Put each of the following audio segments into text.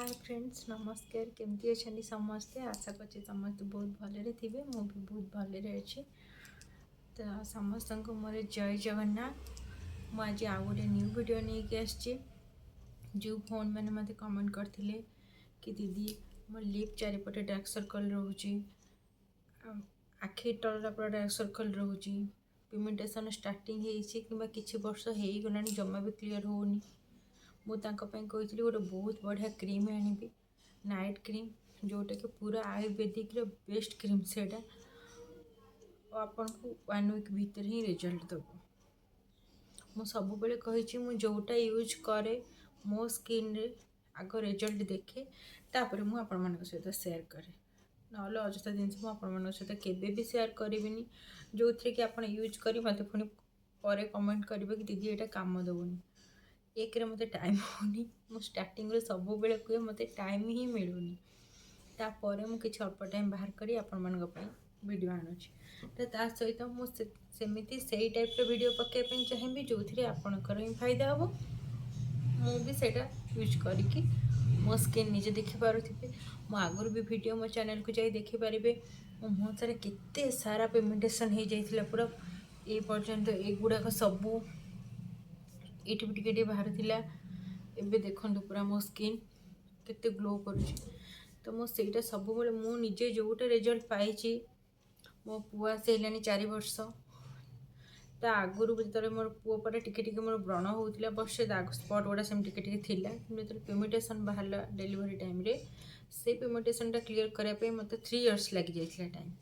Hi friends नमस्कार केमती अच्छा समस्ते आशा करते समस्त बहुत भलरे थे मु भी बहुत भलरे अच्छी तो समस्त को मोर जय जगन्नाथ मुझे आज गोटे न्यू वीडियो नहीं आसची जो फोन मैंने मत कमेंट करते कि दीदी मो लिप चारिपटे डार्क सर्कल रोचे आखि तलटा पूरा डार्क सर्कल रोचे पिगमेंटेशन स्टार्टिंग हो कि वर्ष हो गला जमा भी क्लीयर होनी मुझे कही गोटे बहुत बढ़िया क्रीम आनी नाइट क्रीम जोटा कि पूरा आयुर्वेदिक बेस्ट क्रीम से आपन को 1 वीक भीतर ही रिजल्ट दब मु सब बेले कही जोटा यूज करे मो स्किन रे आग रिजल्ट देखे तापर मु आपण मान सहित सेयार करे ना अजथा जिनस मुझे सहित केवे सेयार करी जो थी कि आप यूज कर मत पुणी पर कमेंट करेंगे कि दीदी यहाँ काम दबुनि एक रे मते टाइम होनी मु स्टार्टिंग रे सब बेले कहे मते टाइम ही मिलूनी तापर मु किछि अल्प टाइम बाहर करी आपण मानक पई वीडियो आनुछि तो ता सहित मु सेमिति सेही टाइप रो वीडियो पके पई चाहिबी जो थी आपनकर ही फायदा हो मु भी सेटा यूज करिकी मो स्किन निजे देखि पारुथिबे मो आगुर भी वीडियो मो चैनल को जाई देखि पारिबे मो मुह सारे केते सारा पिगमेंटेशन हो जाइथिला पूरा ए पर्यंत एगुडा सबू ये भी टे बाहर एबे देखो पूरा मो स्किन केते ग्लो करुच्ची तो मुझे सब मुझे जोटा रिजल्ट पाई मो पुआ से 4 वर्ष ता आगुरी जो मोर पुओ पर टिके मोर व्रण होता बस दाग स्पट गुड़ा सेम टिके थिला जो पिगमेंटेशन बाहर डेलीवरी टाइम रे से पिगमेंटेशन क्लीयर करने मत 3 इयर्स लग जाता टाइम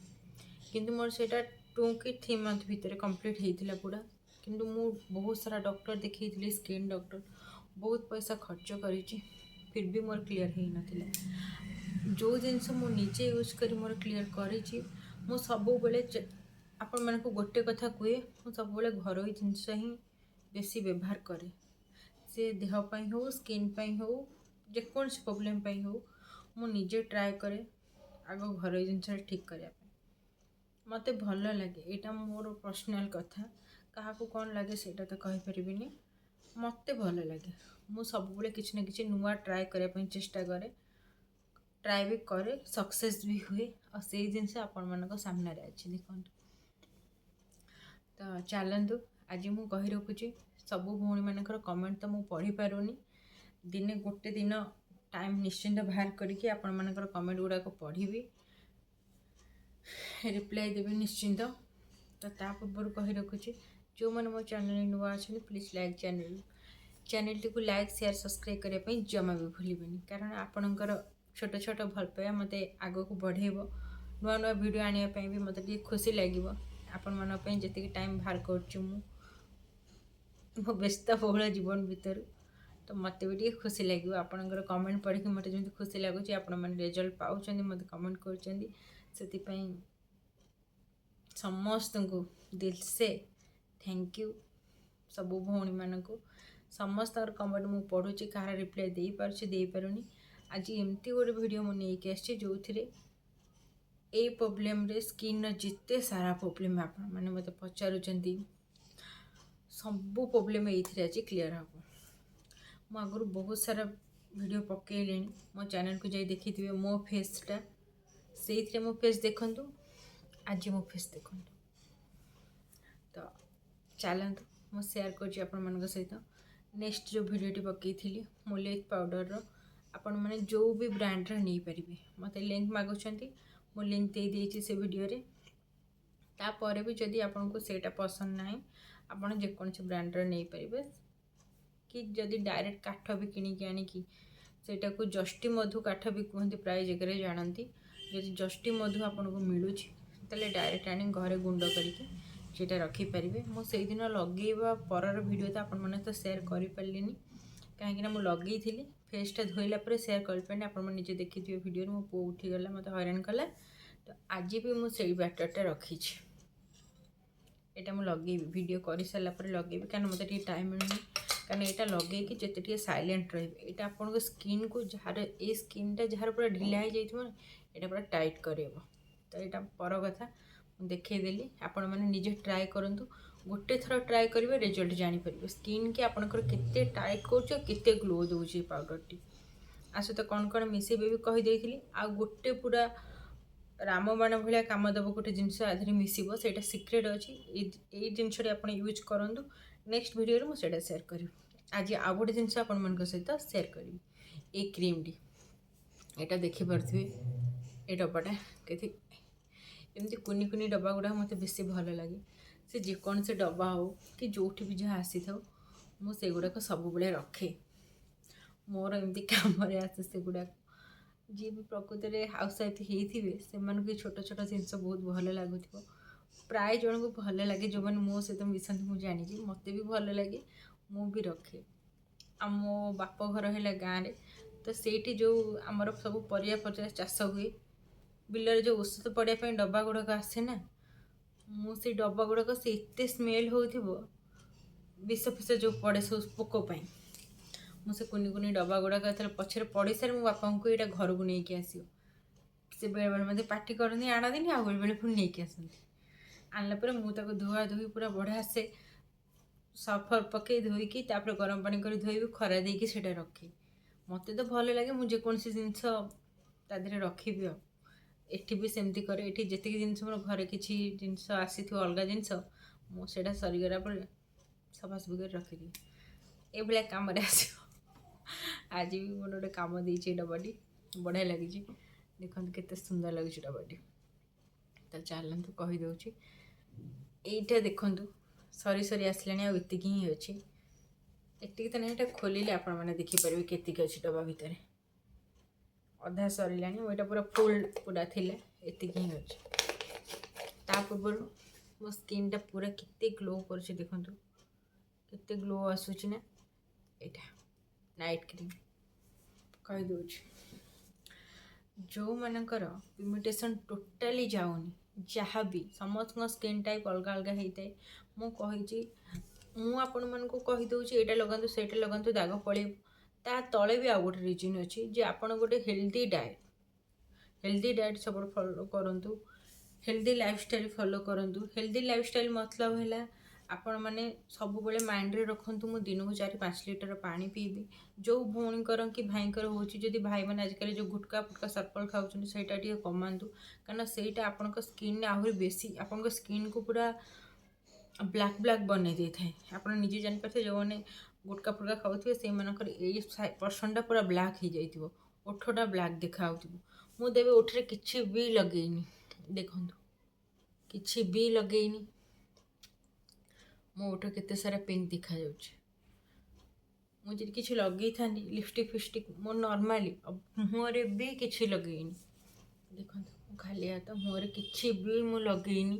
किंतु मोर से 2 कि 3 मंथ भितर कंप्लीट होता पूरा किंतु मु बहुत सारा डॉक्टर देखी स्किन डॉक्टर बहुत पैसा खर्च करी फिर भी मोर क्लीयर हो ना जो जिनस मुझे यूज कर मोर क्लीयर करी मु सब बेले आपण मानक गोटे कथा कहे मु सब बेले घर जिनस ही बेसी व्यवहार करे से देहपाई हो स्किन पाई हो जेकोसी प्रोब्लेम पाई हो मु निजे ट्राए करे आग घर जिनस ठीक करने मत भल लगे यहाँ मोर पर्सनाल कथा क्या कौन लगे सेटा तो कहीपरि मत भल लगे मु सब किसी ना कि नुआ ट्राए करने चेष्टा करे ट्राए भी करे सक्सेस भी हुए और से जिनस आपण मान सामने अच्छे देखो तो चलतु आज मु कही रखुची सब भौणी मानकर कमेंट तो मुझे पढ़ी पारुनी दिने गोटे दिन टाइम निश्चिंत बाहर करके आपण मानकर कमेंट गुड़ाक पढ़ी रिप्लाई देवी निश्चिंत तो ता पूर्व कही रखुची जो मैंने मो चैनल नुआ अच्छे प्लीज लाइक चैनल टी को लाइक शेयर सब्सक्राइब करने जमा भी भूलें कारण आपणकर छोट छोट भल पाया मत आग को बढ़ेब नुआ नुआ वीडियो आने भी मत खुशी लगे आपण मानी जी टाइम बाहर कर व्यस्त बहुल जीवन भितर तो मत भी टे खुशी लगे आपणकर कमेंट पढ़ी मत जमी खुशी लगुच आपण मैंने रिजल्ट पाँच मत कमेंट कर समस्त को दिल से थैंक यू सब भौणी मान को समस्त कमेंट मुझे पढ़ुची कहार रिप्लाई दे पारुनी आज एमती गोटे वीडियो मुझे आसी जो थे ए प्रोब्लेम रे स्किन जिते सारा प्रोब्लेम आपण मैंने मत पचारुचंती सब प्रोब्लेम ये आज क्लीयर हम मु आगुरी बहुत सारा वीडियो पकईले मो चैनल को जाई देखी थे मो फेसटा से मो फेस देखु आज मो फेस देखु तो चलतु मु सेयार कर सहित नेक्स्ट जो वीडियोटी पकई मोलेज पाउडर आपण मैंने जो भी ब्रांड नहीं पारे मत लिंक मागुंट मु लिंक दे देती से वीडियो रे तापर भी जदि आपन को सेटा पसंद ना आपन जेकोसी ब्रांड नहीं पारे कि जदि डायरेक्ट काठ भी किणिकी आनिकी सेटा को जस्टी मधु काठ भी कहते प्राय जगह जानती जदि जस्टी मधु आपन को मिलूँ ताले डायरेक्ट आनी घरे गुंड करके रखिपारे मुझे दिन लगेवा पर वीडियो तो आपण मैंने तो सेयार करें कहीं मुझे लगे फेसटा धोला सेयार कर आपजे देखी थे वीडियो मो पु उठीगला मत हैरान कला तो आज भी मुझे बैटरटा रखी यहाँ लगे वीडियो कर सारापर लगे क्या मत टाइम मिलूनी कारण यहाँ लगे कि जिते साइलेंट रही आपन स्किन को जार ये स्किनटा जार पूरा ढिला हो जाए यहाँ पूरा टाइट कर तो यहाँ पर कथा देखदेली आपण मैंने निजे ट्राए करूँ गोटे थर ट्राए करेंगे रिजल्ट जानीपर स्किन की आपंकर केते टाइट कर ग्लो दौर पाउडर टी आ सहित कौन कौन मिसेबे भी कहीदेली आ गोटे पूरा रामबाण भाया कम देव गोटे जिनस आधे मिसब से सिक्रेट अच्छी ये जिनस आप यूज करूँ नेक्स्ट वीडियो मुझे सेयार करी आज आउ गोटे जिनस आपण सहित सेयार करी ये क्रीम टी यहाँ देखिपे ये डब्बाटा के एमती कुनी कुनी डब्बा गुड़ा मत बेस भल लगे से जेकोसी से डब्बा हो कि जो भी जहाँ आसी था मुझे गुड़ाक सब बड़े रखे मोर एमती कम आसे से गुड़ाक जी भी प्रकृति में हाउस वाइफ होते से छोट छोट जिनस बहुत भल लगुव प्राय जन को भल लगे जो मैंने मो सहित मिसती मुझे जानी मत भी भल लगे मु भी रखे आ मो बाप घर है गाँव में तो सेठी जो आमर सब परिया चाष हुए बिलर जो औषध पड़ापी डब्बा गुड़ाक आसे ना मुझे डब्बा गुड़ाक से एत स्मेल हो विष फिष जो पड़े सब पोकपाई मुझे कुनी कुनी डब्बा गुड़ाक पछे पड़ सारे मो बापा को यहाँ घर को लेकिन आसो से बेले बेले मत पार्टी करनी आना दिन आ बेले बेले पुणी नहीं आसती आनला मुझे धुआ धोई पूरा बढ़िया से सफर पकई धोईकी गरम पानी कर धोई खरा देकी से रखे मत तो भल लगे मुझे जेकोसी जिनस तादे रखी एठी भी सेमती करे एठी जेतिक जिनस मोर घरे किछि जिनस आसी थो अलगा जिनस मो सेटा सरीगला पर सफासफी कर रखिदी ए भलिया काम रे आसियो आज भी मोर गोटे काम देछि डब्बाटी बढ़िया लगी देखो केते सुंदर लगी डब्बाटी तो चलतु कही दउछि एटा देखंतु सरी सरी आसलानी आ एतिक ही अछि एतिक तो नहीं खोलिले आपण माने देखि परबे केतिक अछि डब्बा भितर अधा सरिलानी ओटा पूरा फुल पूरा थिला एतिक ही अछि ता पूर्व मो स्किन टा पूरा केते ग्लो करछि देखंतु केते ग्लो आसुछि ना एटा नाइट क्रीम कही दउछि जो मानकर पिगमेंटेशन टोटाली जाऊनी जहाँ भी समस्त स्किन टाइप अलग अलग होता है मुझे आपण को कहीदे यहाँ लगातु से लगातु दाग पड़े ता तले भी आउ गोटे रिजन अच्छी जे आपण गोटे हेल्दी डाएट सब फॉलो करंतु हेल्दी लाइफस्टाइल फॉलो करंतु हेल्दी लाइफस्टाइल मतलब है आपण मैंने सब बेले माइंड रे रखंतु मु दिन को 4-5 लीटर पानी पीबी जो भौणीकर कि भाईकर होची भाई मैंने आजिकल जो गुटका फुटका सर्पल खाऊँ सेटा टी कमातु कारण सेटा आपण स्किन आहरी बेसी आपण स्किन को पूरा ब्लैक ब्लैक बन दे थाए आप निजे जापर जो मैंने गुटका फुटका खाऊे से पर्सनटा पूरा ब्लैक हो जाइए ओठटा ब्लैक देखा मुझे ओठरे किसी भी लगेनी देखु किसी भी लगेनी मो ओठ केते सारा पिंक दिखा जाउछि मुझे किसी लगे था लिपस्टिक फिस्टिक मो नॉर्मली मुहरे भी किसी लगेनी देखो खाली हाथ मुहरे किसी भी मु लगेनी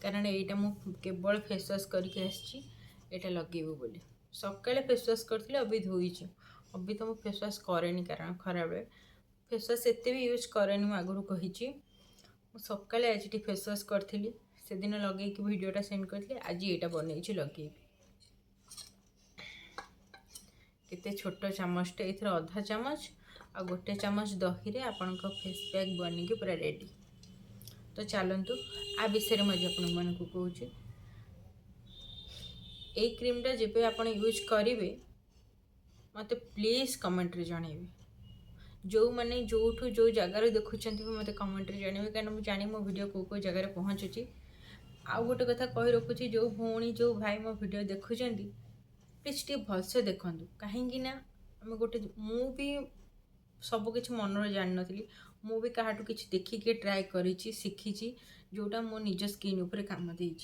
कारण यहाँ मु केवल फेस वाश करके आसटा लगेबू बोली सकाले फेस वाश करती अभी धोईची अभी तो मुझे फेस वाश कैनि कारण खरा बेले फेस वाश एत भी यूज कैनि मुझे आगुरी कही सकाले आज टी फेस वाश करी से दिन लगे वीडियोटा सेंड करती आज यहाँ बनई लगे केते छोट चामचटे ये अधा चामच आ गोटे चामच दही रे आपण फेस पैक बन के पूरा रेडी तो चलतु आ विषय में आज आपण मन को कहूँ ये क्रीमटा जब आप यूज करेंगे मत प्लीज कमेंट रे जनइबे जो मैंने जो जगार देखुं मत कमेंट रे जनइबे कारण मुझे जानी मो वीडियो को जगार पहुँचुची आउ गोटे कथा कही रखुची जो भौणी जो भाई मो वीडियो देखुं प्लीज टे भलसे देखूँ कहीं आम गोटे मु भी सबकि मनर जान नी मु भी क्या कि देखिए ट्राए करी शिखी जोटा मो निज स्किन उपर काम दे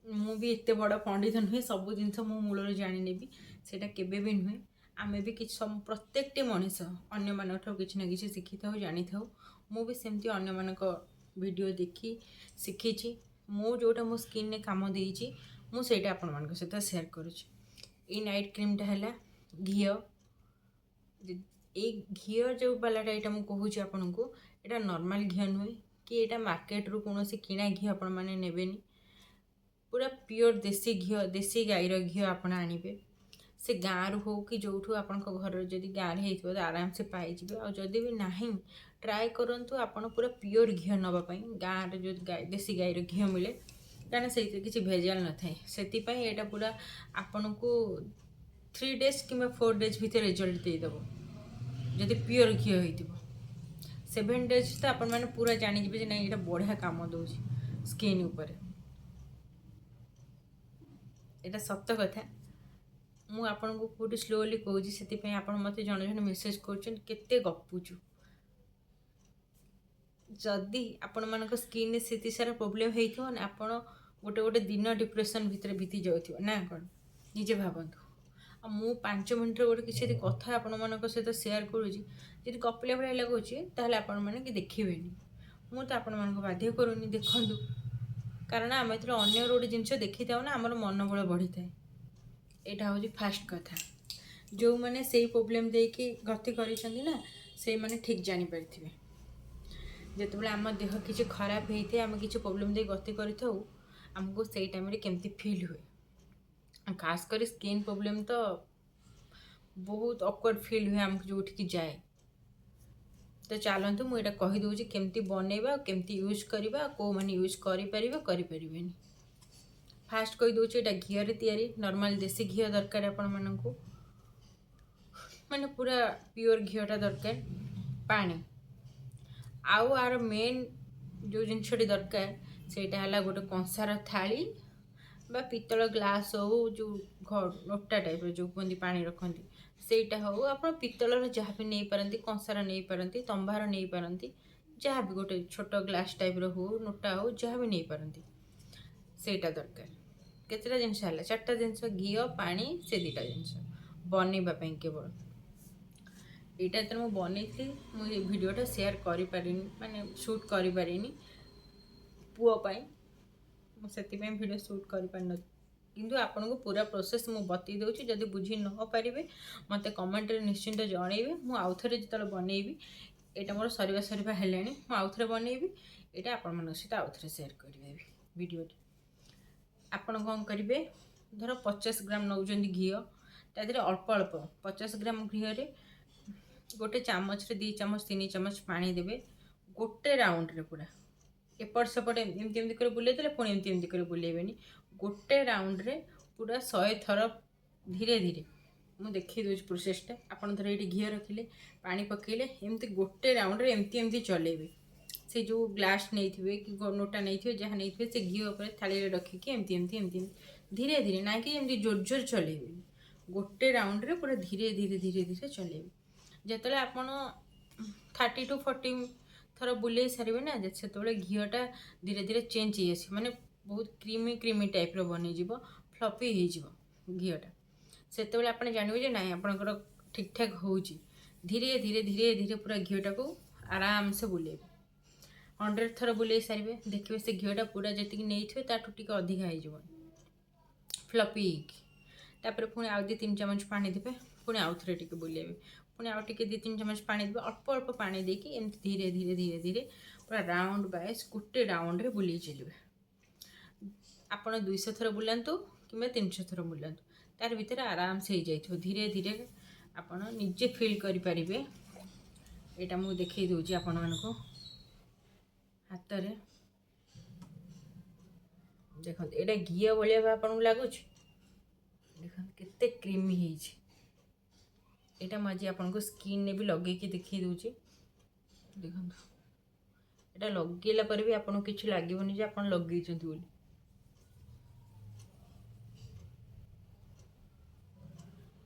मु भी एत बड़ पंडित नुहे सब जिनस मो मूल जानी सेटा केबे भी नुहे आम भी कि प्रत्येकटे मनीष अन्य मान कि ना कि शिखी था जानी था मु भी सेमती अन्य मान वीडियो देखी शिखी मु जोटा मो स्किन ने काम देती मुझे आपण मान सहित सेयार करुँच नाइट क्रीमटा है घी ये घी जो बालाटा यहाँ मुझे कहूँ आपन को यहाँ नॉर्मल घी नुहे कि यहाँ मार्केट रू कौन किणा घी आपण मैंने नेबेनी पूरा प्योर देसी घी देसी गाईर घी आपण आनिबे से गाँव हो कि जो आपण घर जदि गाँव में हो आराम से पाइबे और जदि भी नहीं ट्राए करंतु आपण पूरा प्योर घी नापाई गाँव जो देसी गाईर घी मिले कारण से किसी भेजाल न थाए से यहाँ पूरा आपण को 3 days कि 4 days भितर रिजल्ट देदेव जदि प्योर घी होइतिबो 7 डेज तो आपण मैंने पूरा जानिजे जे नहीं ये बढ़िया काम दौर स्किन उपर एटा सत्य कथा मु आपन को पूरी स्लोली कहूँ से आप मत जन जन मेसेज करते गपुचु जदि आपण मान स्किन से सारा प्रोब्लेम होता आप गोटे गोटे दिन डिप्रेशन भितर बीती जाऊ ना कौन निजे भावतु मु 5 मिनट गोटे किसी कथा आपण मान सहित सेयार करुँची जी गपिला भाई लगुच ताल आपण मैंने कि देखिए मु तो आपण मान बाध्य करूनी देखूँ कारण आम एथर अगर गोटे जिनस देखी था ना आमर मनोबल बढ़ी था यहाँ हूँ फास्ट कथा जो मैंने से प्रोब्लेम देकी गति कर से मैंने ठीक जानीपारे जिते आम देह किसी खराब होते आम किसी प्रोब्लेम दे गति करमको से टाइम केमती फील हुए खास कर स्किन प्रोब्लेम तो बहुत ऑकवर्ड फील हुए आमको जो जाए तो चलतु मुझे कहीदे केमती बनइबा केमती यूज करवा कौ मैंने यूज करें फास्ट कहीदे यहाँ घीरे तैयारी नॉर्मल देसी घी दरकार आपण मानू माने पूरा प्योर घीटा दरकार पानी आउ आर मेन जो जिनसटी दरकार सेटा गोटे कंसार थाली बा पितल ग्लास हो जो नोटा टाइप जो कहते पानी रखती सेटा हो आप पितलर जहाँ भी नहीं पारती कंसार नहीं पारती तंबार नहीं पारती जहाँ भी गोटे छोट ग्लास टाइप हो नोटा हो जहाँ भी नहीं पारती सेटा दरकार केतटा जिनस है 4टा जिनस घी पानी से 2टा जिनस बनवाई केवल यहाँ तो मुझे बनई मुझे भिडटा सेयार करें माने शूट करें पुआपाई मुझे भिडियो शूट कर किंतु आपन को पूरा प्रोसेस मुझे बतई दूसरी जब बुझी न पारे मत कमेंट निश्चिंत जनइबे मुझे आउ थे जो बनइबी यहाँ मोर सरीबा है आउ थे बनइबी यहाँ आपण मान सहित आउ थे सेयार करें वीडियो आपन कौन करेंगे धर 50 ग्राम नौ घी तादेह अल्प अल्प 50 ग्राम घी गोटे चामच 2 चामच 3 चामच पानी देवे गोटे राउंड रे पूरा एपट सेपट एमती कर बुले देले पुणी एमती कर बुलेबेनी गोटे राउंड रे पूरा 100 थर धीरे धीरे मुझे देखी दूसरी प्रोसेसटा आपड़ धर ये घी रखिले पानी पकईले एमती गोटे राउंड रे एमती चलेबे से जो ग्लास नहीं थे कि नोटा नहीं थे जहाँ नहीं थे से घी उपर थाली रखिकी एमती एमती एमती धीरे धीरे ना कि एमती जोर जोर चलेबे गोटे राउंड रे पूरा धीरे धीरे धीरे धीरे चलेबे जिते आपन 30 to 40 थर बुले सारे ना से घीटा धीरे धीरे चेंज हो माने बहुत क्रीमी क्रीमी टाइप बन फ्लफी हो घीटा से आप जानवे ना आपंकर ठीक ठाक हो धीरे धीरे धीरे धीरे पूरा घीटा को आराम से बुलेबे 100 थर बुले सारे देखिए से घीटा पूरा जी नहीं थे ताठू टी अधिका हो फ्लफी तापर पुणी आउ 2-3 चामच पानी देवे पुणी आउ थे टी बुलेबे पुणी आउ टे 2-3 चामच पानी देवे अल्प अल्प पानी देकी एमती धीरे धीरे धीरे धीरे पूरा राउंड वाइज गोटे राउंड रे बुले चलिए आपड़ 200 थर बुलांतु कि 300 थर बुलांतु तार भीतर आराम से हो जाए धीरे धीरे आपड़ निजे फील करें यहाँ मुझे देखई दूसरी आपण मानक हाथ में देखो ये घी भाया आपन को लगुच देखो केते क्रीमी यहाँ मुझे आपन को स्किन ने भी लगे देखई दूसरी देखो यहाँ लगेला पर भी आपन किसी लगभग जे आप लगे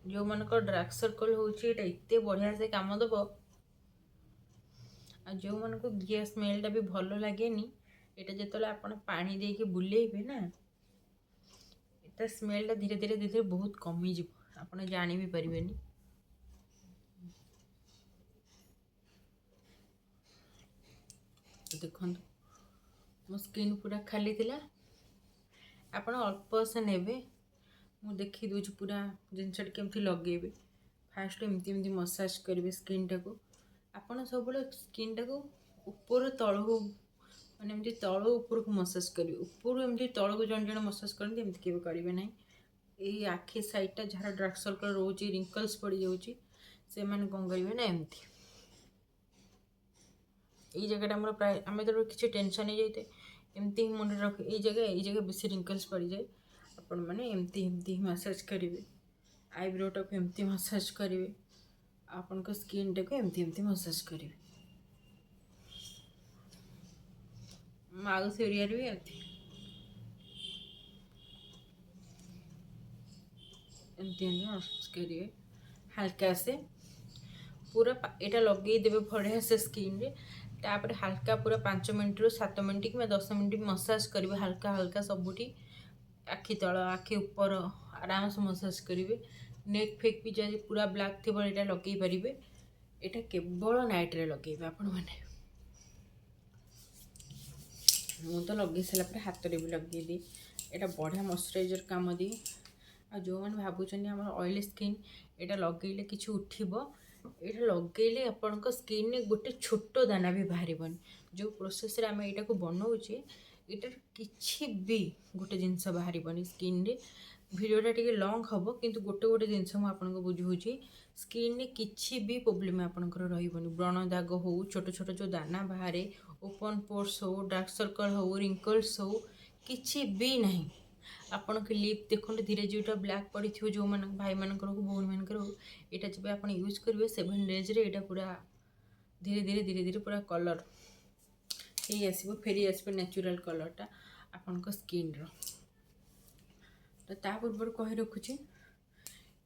जो मानक डार्क सर्कल होते बढ़िया से काम दब आ जो मन को घी स्मेलटा भी भल लगे यहाँ जो आप पानी दे बुलेबे ना ये स्मेलटा धीरे धीरे धीरे बहुत कमीज आप जानी भी पारे देखो मो स्किन पूरा खाली थिला आप अल्प से नेबे मुझे देखी दूसरी पूरा जिनस केमती लगे फास्ट एमती एमती मसाज करेंगे स्किन टाक आपड़ सब स्किन टाक ऊपर तल मैंने एमती तल ऊपर को मसाज करेंगे ऊपर एमती तल को जन जन मसाज करते एमती केवे करेंगे ना ये आखि साइडटा जहाँ डार्क सर्कल रोच रिंकल्स पड़ जाऊँगी से मैंने कौन करेंगे ना एमती ये जगह आम प्राय आम तो किसी टेंशन हो जाए एमती मुंड रख ये जगह बेसी रिंकल्स पड़ जाए आपण मैंने एमती एमती मसाज करेंगे आईब्रो टाक एमती मसाज करेंगे ଆପଣଙ୍କ ସ୍କିନ୍ଟାକୁ ଏମିତି ଏମିତି ମସାଜ କରିବେ। ମାଉଥ ଏରିଆରେ ବି ଏମିତି ଏମିତି ମସାଜ କରିବେ ହାଲକା ସେ पूरा एटा लगे देवे बढ़िया से स्किन रे। तापर हल्का पूरा 5 मिनट रु 7 मिनट कि 10 मिनट मसाज करेंगे हल्का हल्का सबुठी आखि तल आखि ऊपर आराम से मसाज करेंगे। नेक फेक भी जब पूरा ब्लैक थी यहाँ लगे पारे। यहाँ केवल नाइट रे लगे आपण मैंने मु तो लगे सारापर हाथ में भी लगे दिए। यहाँ बढ़िया मॉइस्चराइजर काम दिए। आ जो मैंने भावुं आम ऑयली स्किन यहाँ लगे कि उठब यहाँ लगे आपण स्किन में गोटे छोट दाना भी बाहर जो प्रोसेस आम यहाँ को बनाऊे यहाँ किसी भी गोटे जिनस बाहर स्किन रे। वीडियोटा टी लंग हम किंतु गोटे गोटे जिनस मुझे बुझाऊँगी स्किन में किसी भी प्रोब्लेम आपंकर रही व्रण दाग हो छोट छोट जो दाना बाहर ओपन पोर्स हो डार्क सर्कल हो रिंकल्स हो किसी भी नहीं। आपण के लिप देखते धीरे जोटा ब्लैक पड़ी थो जो भाई मानकर हो भौणी मानकर हो यहाँ जब आप यूज करेंगे 7 डेज यहाँ पूरा धीरे धीरे धीरे धीरे पूरा कलर ही आसो फेरी आसो नेचुरल कलरटा आपण स्किन तो पूर्व कही रखुची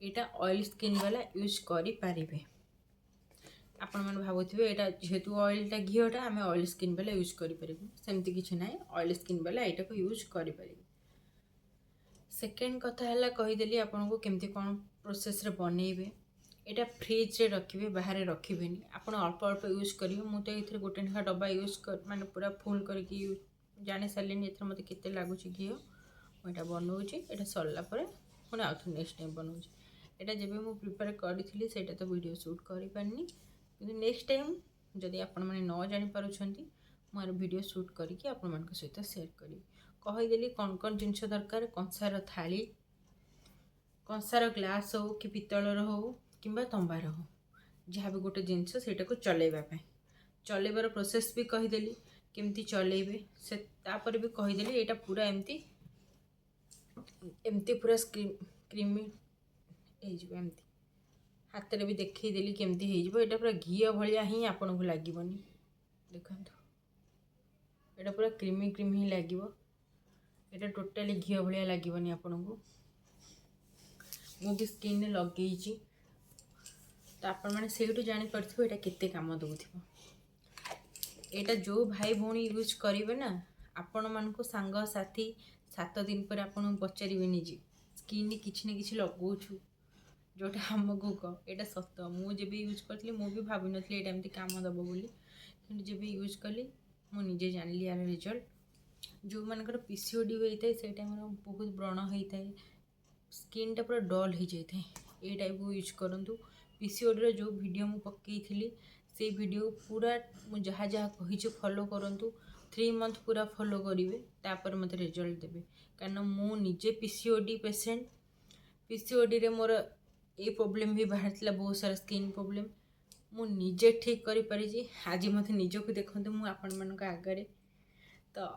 यहाँ ऑयल स्किन वाला यूज करें। आपण मैंने भावुवे यहाँ जेहेतु ऑयलटा घीटा आम ऑयल स्किन वाला यूज करें सेमती किसी ना ऑयल स्किन वाला यहाँ को यूज करें। सेकेंड कथा है कहीदेली आपन को केमती कौन प्रोसेस रे बनइबे यहाँ फ्रिज रे रखिए बाहर रखिए आप अल्प अल्प यूज करेंगे। मुझे ये गोटे लेखा डब्बा यूज कर माने पूरा फुल करके जानी सारे ये मत के लगुच घी मुझे बनाऊँगी यहाँ सरला पुणी आउ थे नेक्स्ट टाइम बनाऊँगी यहाँ जब मुझे प्रिपेयर करी से तो वीडियो शूट कर पारनी कि नेक्स्ट टाइम जदि आपण मैंने न जापार मोर वीडियो शूट करके आपण सहित शेयर करी कहीदेली कौन कौन जिनस दरकार कंसार थाली कंसार ग्लास हो कि पितलर हो कि तंबार हो जहाँ भी गोटे जिनस से चलैवाई चलैबार प्रोसेस भी कहीदेली केमती चलैबे से तापर भी कहीदेली यहाँ पूरा एमती एमती पूरा क्रीमी एमती हाथ में भी देखईदेली केमती यहाँ पूरा घी भाया ही आपन को लगे देखो यहाँ पूरा क्रीमी क्रीमी ही लगे यहाँ टोटाली घी भाया लगे आपन को मुझे स्किन लगे तो आपण मैंने से जापर यहाँ केते काम दूथिबो। यहाँ जो भाई भौणी यूज करेंगे ना आपण मान सांग साथी 7 दिन पर आपन पचारे निजे स्किन किसी न कि लगौछु जोटा आमको कह यहाँ सत मुझे यूज करी मुझे भावी नी यहाँ एमती काम दब बोली कि जब यूज कली मुझे जानी यार रिजल्ट जो मानकर पीसीओडी होता है से टाइम बहुत व्रण होता है स्किनटा पूरा डल हो जाता है ये टाइप को यूज करूँ। पीसीओडी जो वीडियो मुझे पकई से वीडियो पूरा मुझे जहाँ जहाँ कही फॉलो करूँ 3 मंथ पूरा फॉलो करेंगे तापर मत रिजल्ट देवे कारण मु निजे पीसीओडी पेसेंट पीसीओडी रे मोर ये प्रॉब्लम भी बाहर था बहुत सारा स्किन प्रॉब्लम मु निजे ठीक कर पारि आज मत निजक देखते मुझे आपण मान आगे तो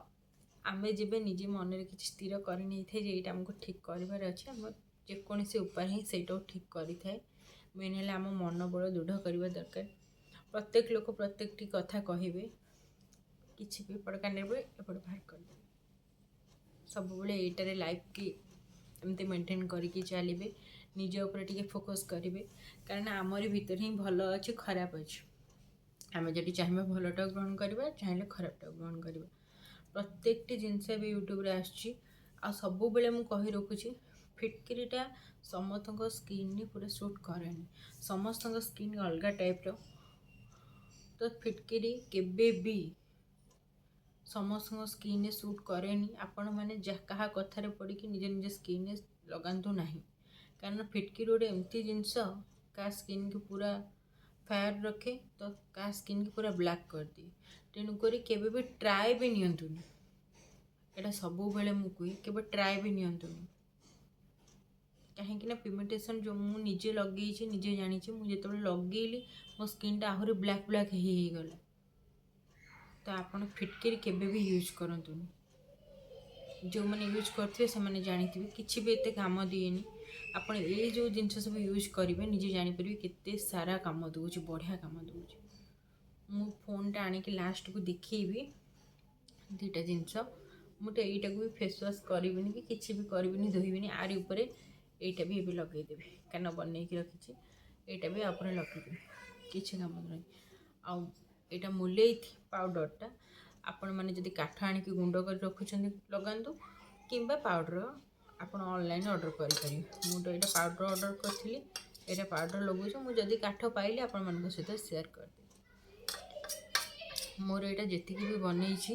आम जब निजे मन में किसी स्थिर कर नहीं थे ये आमको ठीक करार अच्छे आम जेकोसी उपाय ही से ठीक करें मेन है आम मन बल दृढ़ करवा दरकार। प्रत्येक लोक प्रत्येक कथा कहे किसी भी एपट कान एपट बाहर कर सब ये लाइफ की एमती मेंटेन करके चलिए निज उपर टिके फोकस करेंगे कारण आमरी भीतर ही भल अच्छे खराब अच्छे आम जब चाहिए भलटा ग्रहण करवा चाहिए खराबटा ग्रहण करवा प्रत्येक जिनस भी यूट्यूब आसुच्ची आ सब बेले मु कही रखुची फिटकिरीटा समस्त स्किन पूरा सूट करेनि समस्त स्किन अलग टाइप रो तो फिटकिरी केबे भी समस्त स्किन सूट करेनि आपण मैंने क्या कथार पड़ी निज निज स्किन लगातु ना कारण फिटकिरी गोटे एमती जिनस का स्किन को पूरा फायर रखे तो का स्किन की पूरा ब्लैक कर दिए तेणुक केवे भी ट्राए भी नियंतुनी यहाँ सब बेले मुझे केवल ट्राए भी नियंतुनी कहीं पिगमेंटेशन जो मुझे लगे निजे जानी मुझे जो लगेली मो स्किनटा आहरी ब्लैक ब्लैक हो गला तो आपन फिटकिरी केबे भी यूज करंतुनी जो मैंने यूज करते से मैंने जानी किसी भी एते काम दिएनी ଆପଣ ଏଇ ଯେଉଁ ଜିନିଷ ସବୁ ୟୁଜ୍ କରିବେ ନିଜେ ଜାଣିପାରିବେ କେତେ ସାରା କାମ ଦେଉଛି, ବଢ଼ିଆ କାମ ଦେଉଛି। ମୁଁ ଫୋନ୍ଟା ଆଣିକି ଲାଷ୍ଟକୁ ଦେଖେଇବି ଦୁଇଟା ଜିନିଷ। ମୁଁ ତ ଏଇଟାକୁ ବି ଫେସ୍ ୱାଶ୍ କରିବିନି କି କିଛି ବି କରିବିନି, ଧୋଇବିନି। ଆରି ଉପରେ ଏଇଟା ବି ଏବେ ଲଗେଇଦେବି, କାରଣ ବନେଇକି ରଖିଛି। ଏଇଟା ବି ଆପଣ ଲଗେଇଦେବି, କିଛି କାମ ନାହିଁ। ଆଉ ଏଇଟା ମୁଲେଇଥି ପାଉଡ଼ରଟା ଆପଣମାନେ ଯଦି କାଠ ଆଣିକି ଗୁଣ୍ଡ କରି ରଖୁଛନ୍ତି ଲଗାନ୍ତୁ, କିମ୍ବା ପାଉଡ଼ର ଆପଣ ଅନଲାଇନ୍ ଅର୍ଡ଼ର୍ କରିପାରିବେ। ମୁଁ ତ ଏଇଟା ପାଉଡ଼ର ଅର୍ଡ଼ର୍ କରିଥିଲି, ଏଇଟା ପାଉଡ଼ର ଲଗାଉଛି। ମୁଁ ଯଦି କାଠ ପାଇଲି ଆପଣମାନଙ୍କ ସହିତ ସେୟାର କରିଦେବି। ମୋର ଏଇଟା ଯେତିକି ବି ବନେଇଛି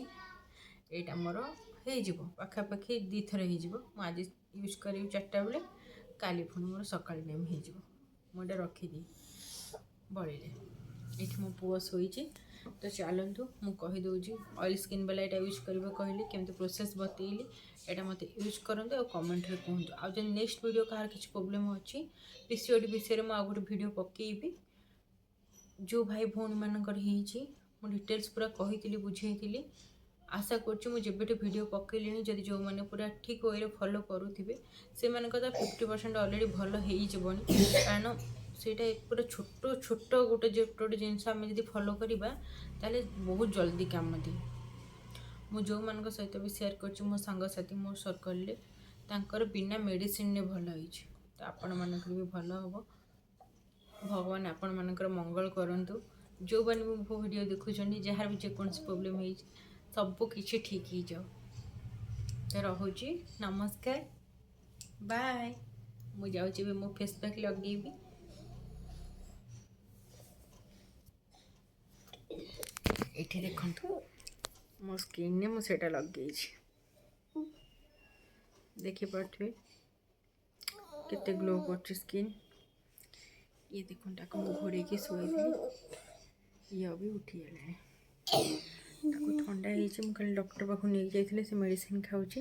ଏଇଟା ମୋର ହେଇଯିବ ପାଖାପାଖି 2 ଥର ହେଇଯିବ। ମୁଁ ଆଜି ୟୁଜ୍ କରିବି 4ଟା ବେଳେ, କାଲି ପୁଣି ମୋର ସକାଳ ଟାଇମ୍ ହେଇଯିବ। ମୁଁ ଏଇଟା ରଖିଦିଏ ବଳିଲେ। ଏଇଠି ମୋ ପୁଅ ଶୋଇଛି, ତ ଚାଲନ୍ତୁ ମୁଁ କହିଦେଉଛି। ଅଏଲ୍ ସ୍କିନ୍ ବାଲା ଏଇଟା ୟୁଜ୍ କରିବ କହିଲି, କେମିତି ପ୍ରୋସେସ୍ ବତେଇଲି। ଏଇଟା ମୋତେ ୟୁଜ୍ କରନ୍ତୁ ଆଉ କମେଣ୍ଟରେ କୁହନ୍ତୁ। ଆଉ ଯଦି ନେକ୍ସଟ ଭିଡ଼ିଓ କାହାର କିଛି ପ୍ରୋବ୍ଲେମ୍ ଅଛି PCOD ବିଷୟରେ ମୁଁ ଆଉ ଗୋଟେ ଭିଡ଼ିଓ ପକେଇବି। ଯେଉଁ ଭାଇ ଭଉଣୀମାନଙ୍କର ହେଇଛି ମୁଁ ଡିଟେଲ୍ସ ପୁରା କହିଥିଲି, ବୁଝେଇଥିଲି। ଆଶା କରୁଛି ମୁଁ ଯେବେଠୁ ଭିଡ଼ିଓ ପକେଇଲିଣି, ଯଦି ଯେଉଁମାନେ ପୁରା ଠିକ୍ ୱେରେ ଫଲୋ କରୁଥିବେ ସେମାନଙ୍କର ତ 50% ଅଲରେଡ଼ି ଭଲ ହେଇଯିବଣି। କାରଣ ସେଇଟା ପୁରା ଛୋଟ ଗୋଟେ ଜିନିଷ ଆମେ ଯଦି ଫଲୋ କରିବା ତାହେଲେ ବହୁତ ଜଲ୍ଦି କାମ ଦିଏ। ମୁଁ ଯେଉଁମାନଙ୍କ ସହିତ ବି ସେୟାର କରୁଛି, ମୋ ସାଙ୍ଗସାଥି ମୋ ସର୍କଲରେ, ତାଙ୍କର ବିନା ମେଡ଼ିସିନରେ ଭଲ ହେଇଛି। ତ ଆପଣମାନଙ୍କର ବି ଭଲ ହେବ। ଭଗବାନ ଆପଣମାନଙ୍କର ମଙ୍ଗଳ କରନ୍ତୁ। ଯେଉଁମାନେ ବି ମୋ ଭିଡ଼ିଓ ଦେଖୁଛନ୍ତି, ଯାହାର ବି ଯେକୌଣସି ପ୍ରୋବ୍ଲେମ୍ ହେଇଛି ସବୁ କିଛି ଠିକ୍ ହେଇଯାଉ। ତ ରହୁଛି, ନମସ୍କାର, ବାଏ। ମୁଁ ଯାଉଛି ଏବେ ମୋ ଫେସ୍ ପ୍ୟାକ୍ ଲଗେଇବି। ଏଇଠି ଦେଖନ୍ତୁ ମୋ ସ୍କିନ୍ରେ ମୁଁ ସେଇଟା ଲଗେଇଛି, ଦେଖିପାରୁଥିବେ କେତେ ଗ୍ଲୋ କରୁଛି ସ୍କିନ୍। ଇଏ ଦେଖନ୍ତୁ, ତାକୁ ମୁଁ ଘୋଡ଼େଇକି ଶୋଇଥିଲି, ଇଏ ବି ଉଠିଗଲାଣି। ତାକୁ ଥଣ୍ଡା ହେଇଛି, ମୁଁ କାଲି ଡକ୍ଟର ପାଖକୁ ନେଇକି ଯାଇଥିଲି, ସେ ମେଡ଼ିସିନ୍ ଖାଉଛି।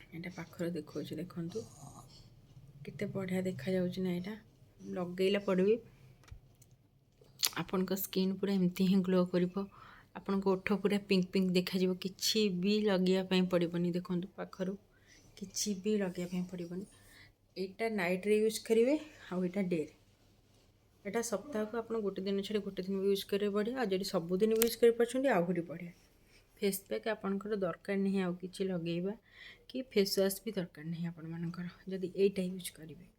ଏଇଟା ପାଖରେ ଦେଖାଉଛି, ଦେଖନ୍ତୁ କେତେ ବଢ଼ିଆ ଦେଖାଯାଉଛି ନା। ଏଇଟା ଲଗେଇଲା ପରେ ବି ଆପଣଙ୍କ ସ୍କିନ୍ ପୁରା ଏମିତି ହିଁ ଗ୍ଲୋ କରିବ। ଆପଣଙ୍କ ଓଠ ପୁରା ପିଙ୍କ ପିଙ୍କ ଦେଖାଯିବ। କିଛି ବି ଲଗେଇବା ପାଇଁ ପଡ଼ିବନି। ଦେଖନ୍ତୁ ପାଖରୁ କିଛି ବି ଲଗେଇବା ପାଇଁ ପଡ଼ିବନି। ଏଇଟା ନାଇଟ୍ରେ ୟୁଜ୍ କରିବେ, ଆଉ ଏଇଟା ଡେରେ। ଏଇଟା ସପ୍ତାହକୁ ଆପଣ ଗୋଟେ ଦିନ ଛାଡ଼ି ଗୋଟେ ଦିନ ୟୁଜ୍ କରିବେ, ବଢ଼ିଆ। ଆଉ ଯଦି ସବୁଦିନ ୟୁଜ୍ କରିପାରୁଛନ୍ତି ଆହୁରି ବଢ଼ିଆ। ଫେସ୍ ପ୍ୟାକ୍ ଆପଣଙ୍କର ଦରକାର ନାହିଁ ଆଉ କିଛି ଲଗେଇବା, କି ଫେସ୍ ୱାଶ୍ ବି ଦରକାର ନାହିଁ ଆପଣମାନଙ୍କର, ଯଦି ଏଇଟା ୟୁଜ୍ କରିବେ।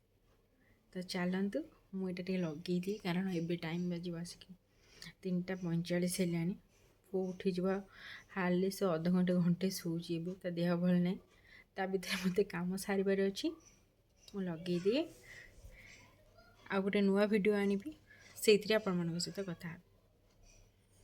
ତ ଚାଲନ୍ତୁ ମୁଁ ଏଇଟା ଟିକେ ଲଗେଇଦିଏ, କାରଣ ଏବେ ଟାଇମ୍ ବାଜିବ ଆସିକି 3ଟା 45 ହେଲାଣି। ପୁଅ ଉଠିଯିବ, ହାର୍ଡ଼ଲି ସେ ଅଧଘଣ୍ଟେ ଘଣ୍ଟେ ଶୋଉଛି ଏବେ, ତା ଦେହ ଭଲ ନାହିଁ। ତା ଭିତରେ ମୋତେ କାମ ସାରିବାର ଅଛି। ମୁଁ ଲଗେଇଦିଏ, ଆଉ ଗୋଟେ ନୂଆ ଭିଡ଼ିଓ ଆଣିବି, ସେଇଥିରେ ଆପଣମାନଙ୍କ ସହିତ କଥା ହେବି।